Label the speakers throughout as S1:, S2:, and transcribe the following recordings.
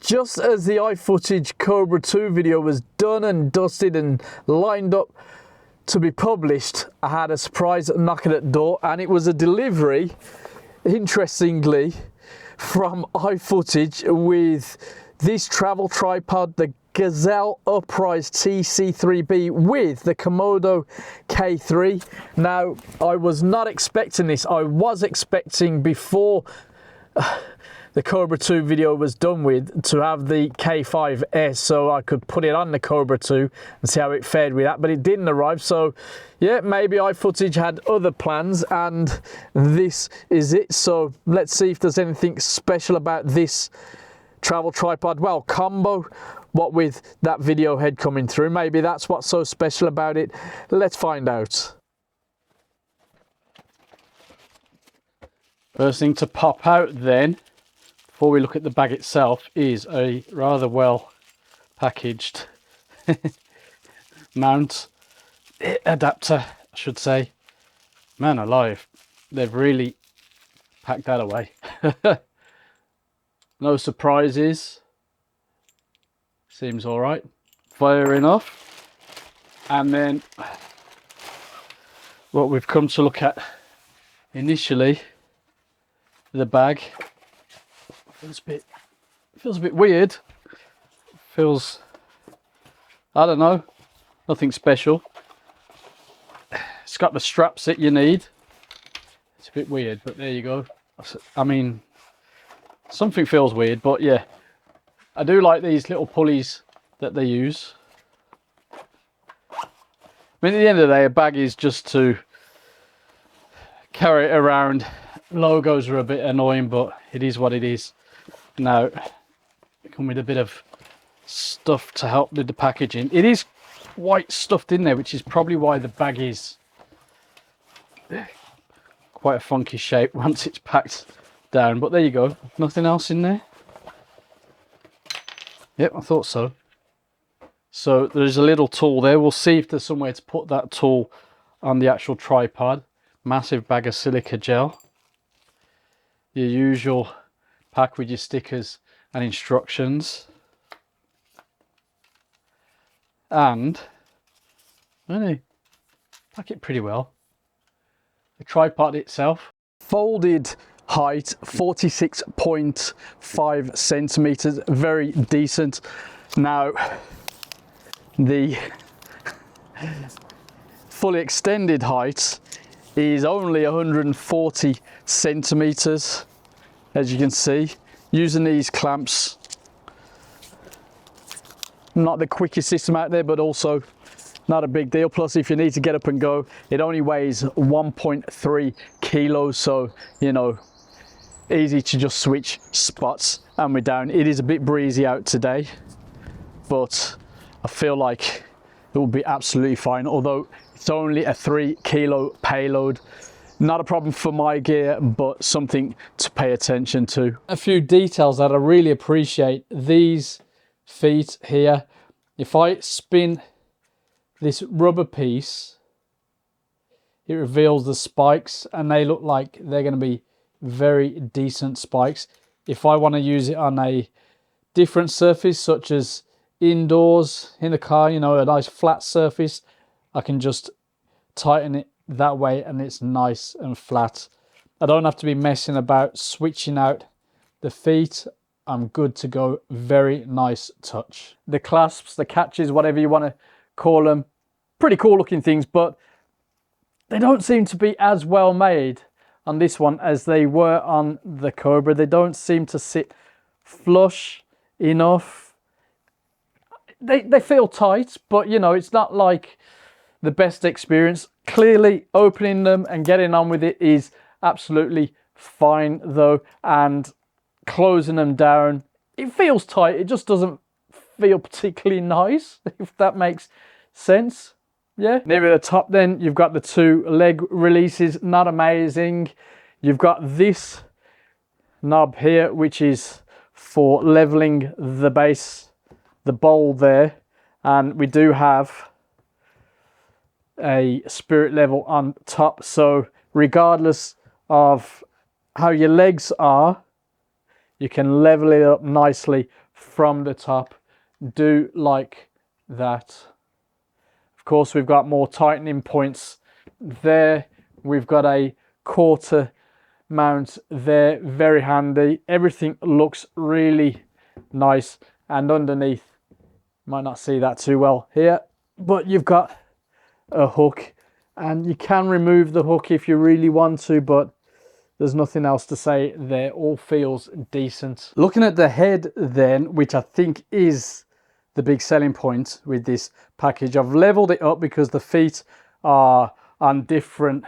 S1: Just as the iFootage Cobra 2 video was done and dusted and lined up to be published, I had a surprise knocking at the door, and it was a delivery, interestingly, from iFootage with this travel tripod, the Gazelle Uprise TC3B with the Komodo K3. Now, I was not expecting this. I was expecting, before the Cobra 2 video was done with, to have the K5S so I could put it on the Cobra 2 and see how it fared with that, but it didn't arrive. So yeah, maybe iFootage had other plans, and this is it. So let's see if there's anything special about this travel tripod. Well, combo, what with that video head coming through, maybe that's what's so special about it. Let's find out.
S2: First thing to pop out then, before we look at the bag itself, is a rather well packaged mount adapter, I should say. Man alive, they've really packed that away. No surprises, seems all right, fair enough. And then what we've come to look at initially, the bag. Feels a bit weird. Feels, I don't know, nothing special. It's got the straps that you need. It's a bit weird, but there you go. I mean, something feels weird, but yeah, I do like these little pulleys that they use. I mean, at the end of the day, a bag is just to carry it around. Logos are a bit annoying, but it is what it is. Now, they come with a bit of stuff to help with the packaging. It is quite stuffed in there, which is probably why the bag is quite a funky shape once it's packed down. But there you go, nothing else in there. Yep, I thought so. So there's a little tool there. We'll see if there's somewhere to put that tool on the actual tripod. Massive bag of silica gel. Your usual pack with your stickers and instructions. And really pack it pretty well. The tripod itself,
S1: Folded height 46.5 centimeters, very decent. Now, the fully extended height is only 140 centimeters, as you can see. Using these clamps, not the quickest system out there, but also not a big deal. Plus, if you need to get up and go, it only weighs 1.3 kilos, so you know, easy to just switch spots and we're down. It is a bit breezy out today, but I feel like it will be absolutely fine, although it's only a 3 kilo payload. Not a problem for my gear, but something to pay attention to.
S2: a few details that I really appreciate. These feet here, if I spin this rubber piece, it reveals the spikes, and they look like they're going to be very decent spikes. If I want to use it on a different surface, such as indoors in the car, you know, a nice flat surface, I can just tighten it that way and it's nice and flat. I don't have to be messing about switching out the feet. I'm good to go. Very nice touch. The clasps, the catches, whatever you want to call them, pretty cool looking things, but they don't seem to be as well made on this one as they were on the Cobra. They don't seem to sit flush enough. They feel tight, but you know, it's not like the best experience. Clearly opening them and getting on with it is absolutely fine though, and closing them down, it feels tight. It just doesn't feel particularly nice, if that makes sense. Yeah, near the top then you've got the 2 leg releases, not amazing. You've got this knob here, which is for leveling the base, the bowl there, and we do have a spirit level on top, so regardless of how your legs are, you can level it up nicely from the top. Do like that. Of course, we've got more tightening points there. We've got a quarter mount there, very handy. Everything looks really nice. And underneath, might not see that too well here, but you've got a hook, and you can remove the hook if you really want to, but there's nothing else to say there. All feels decent. Looking at the head then, which I think is the big selling point with this package, I've leveled it up because the feet are on different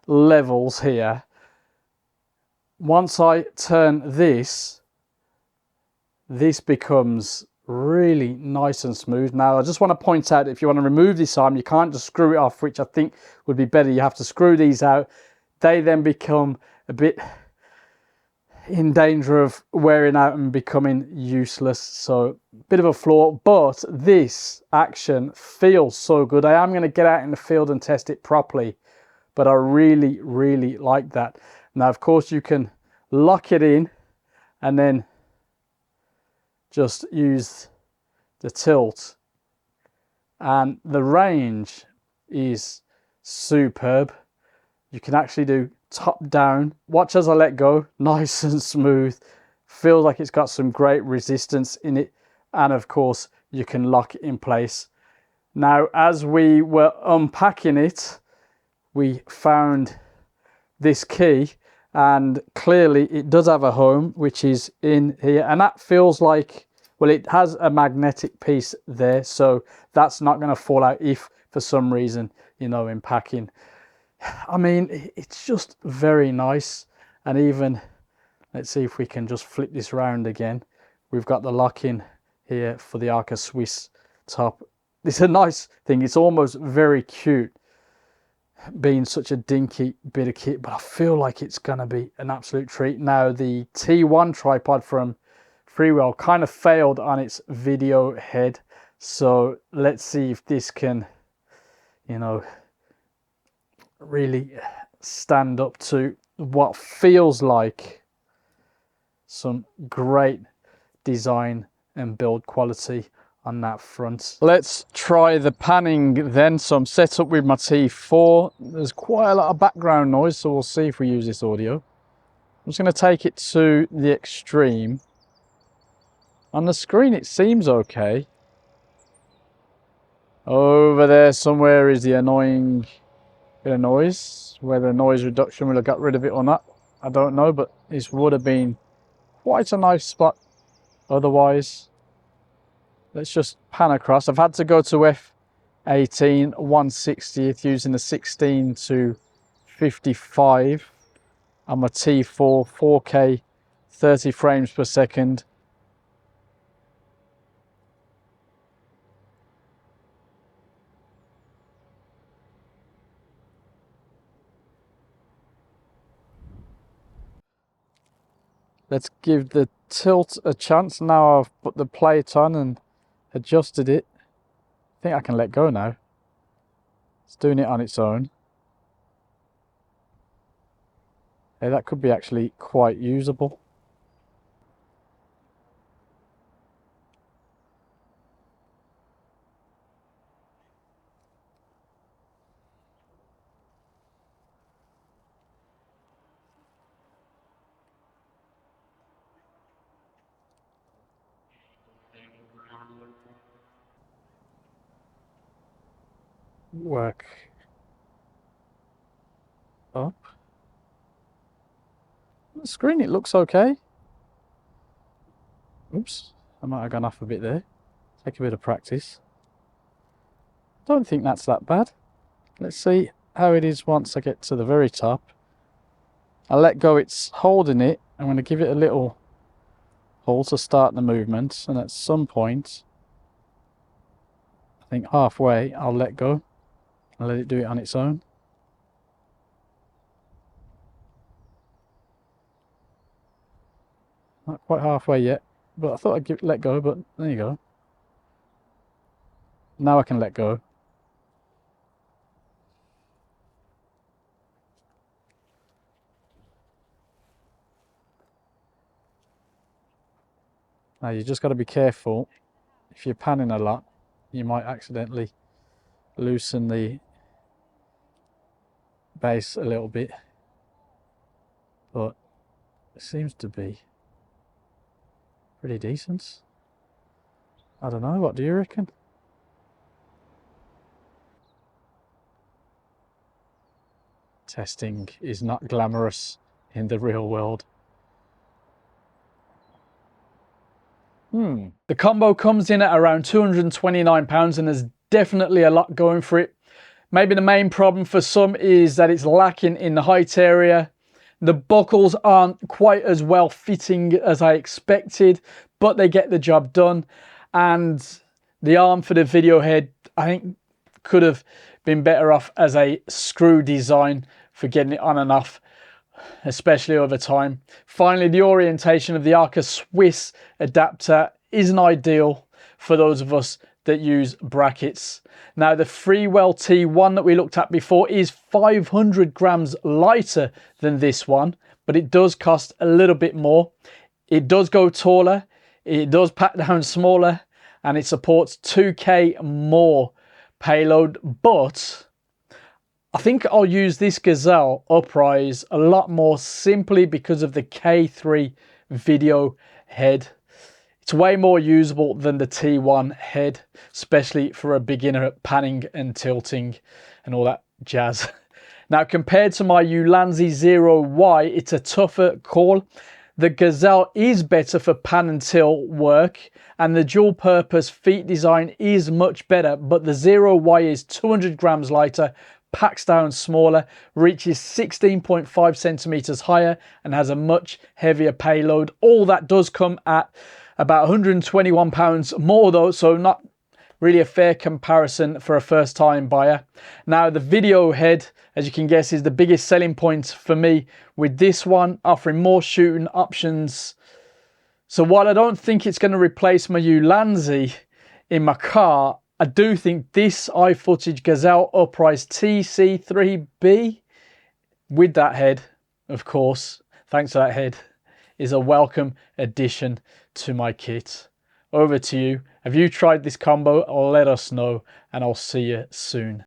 S2: levels here. Once I turn this becomes really nice and smooth. Now I just want to point out, if you want to remove this arm, you can't just screw it off, which I think would be better. You have to screw these out. They then become a bit in danger of wearing out and becoming useless, so a bit of a flaw, but this action feels so good. I am going to get out in the field and test it properly, but I really like that. Now of course you can lock it in and then just use the tilt, and the range is superb. You can actually do top down. Watch as I let go, nice and smooth. Feels like it's got some great resistance in it, and of course you can lock it in place. Now as we were unpacking it, we found this key, and clearly it does have a home, which is in here, and that feels like, well, it has a magnetic piece there, so that's not going to fall out if for some reason, you know, in packing. I mean, it's just very nice. And even, let's see if we can just flip this round again. We've got the lock-in here for the Arca Swiss top. It's a nice thing. It's almost very cute, being such a dinky bit of kit, but I feel like it's going to be an absolute treat. Now, the T1 tripod from Freewell kind of failed on its video head, so let's see if this can, you know, really stand up to what feels like some great design and build quality on that front. Let's try the panning then. So I'm set up with my T4. There's quite a lot of background noise, so we'll see if we use this audio. I'm just going to take it to the extreme. On the screen it seems okay. Over there somewhere is the annoying bit of noise. Whether noise reduction will have got rid of it or not, I don't know, but this would have been quite a nice spot otherwise. Let's just pan across. I've had to go to f18 1/60th using the 16 to 55 on my T4, 4K 30 frames per second. Let's give the tilt a chance. Now I've put the plate on and adjusted it. I think I can let go now. It's doing it on its own. Hey, that could be actually quite usable. Work up. On the screen it looks okay. Oops, I might have gone off a bit there. Take a bit of practice. Don't think that's that bad. Let's see how it is once I get to the very top. I let go, it's holding it. I'm going to give it a little hold to start the movement, and at some point, I think halfway, I'll let go and let it do it on its own. Not quite halfway yet, but I thought I'd let go, but there you go. Now I can let go. Now you just got to be careful. If you're panning a lot, you might accidentally loosen the base a little bit, but it seems to be pretty decent. I don't know, what do you reckon? Testing is not glamorous in the real world. The combo comes in at around £229 and there's definitely a lot going for it. Maybe the main problem for some is that it's lacking in the height area. The buckles aren't quite as well fitting as I expected, but they get the job done. And the arm for the video head, I think, could have been better off as a screw design for getting it on and off, especially over time. Finally, the orientation of the Arca Swiss adapter isn't ideal for those of us that use brackets. Now, the Freewell T1 that we looked at before is 500 grams lighter than this one, but it does cost a little bit more. It does go taller, it does pack down smaller, and it supports 2K more payload, but I think I'll use this Gazelle Uprise a lot more simply because of the K3 video head. It's way more usable than the T1 head, especially for a beginner at panning and tilting and all that jazz. Now, compared to my Ulanzi 0Y, it's a tougher call. The Gazelle is better for pan and tilt work, and the dual purpose feet design is much better, but the 0Y is 200 grams lighter, packs down smaller, reaches 16.5 centimeters higher, and has a much heavier payload. All that does come at about £121 more though, so not really a fair comparison for a first time buyer. Now, the video head, as you can guess, is the biggest selling point for me with this one, offering more shooting options. So while I don't think it's going to replace my Ulanzi in my car, I do think this iFootage Gazelle Uprise TC3B, with that head, of course, thanks to that head, is a welcome addition to my kit. Over to you. Have you tried this combo? Let us know, and I'll see you soon.